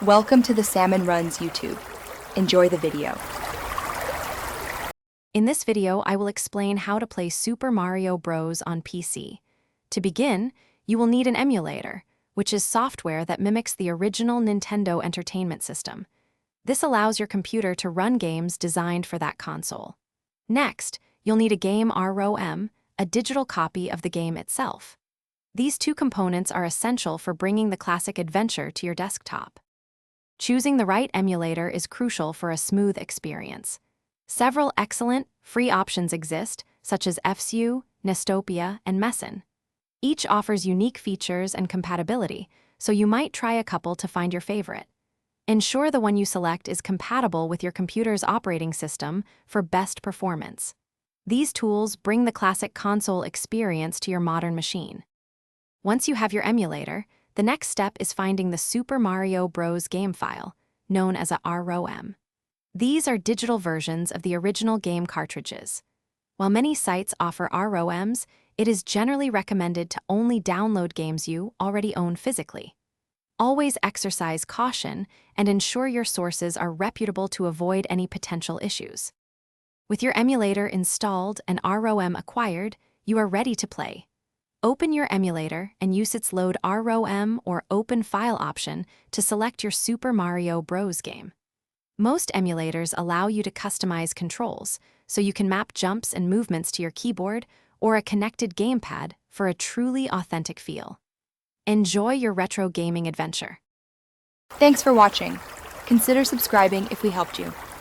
Welcome to the Salmon Runs YouTube. Enjoy the video. In this video, I will explain how to play Super Mario Bros. On PC. To begin, you will need an emulator, which is software that mimics the original Nintendo Entertainment System. This allows your computer to run games designed for that console. Next, you'll need a game ROM, a digital copy of the game itself. These two components are essential for bringing the classic adventure to your desktop. Choosing the right emulator is crucial for a smooth experience. Several excellent, free options exist, such as FSU, Nestopia, and Messen. Each offers unique features and compatibility, so you might try a couple to find your favorite. Ensure the one you select is compatible with your computer's operating system for best performance. These tools bring the classic console experience to your modern machine. Once you have your emulator, the next step is finding the Super Mario Bros. Game file, known as a ROM. These are digital versions of the original game cartridges. While many sites offer ROMs, it is generally recommended to only download games you already own physically. Always exercise caution and ensure your sources are reputable to avoid any potential issues. With your emulator installed and ROM acquired, you are ready to play. Open your emulator and use its Load ROM or Open File option to select your Super Mario Bros. Game. Most emulators allow you to customize controls, so you can map jumps and movements to your keyboard or a connected gamepad for a truly authentic feel. Enjoy your retro gaming adventure. Thanks for watching. Consider subscribing if we helped you.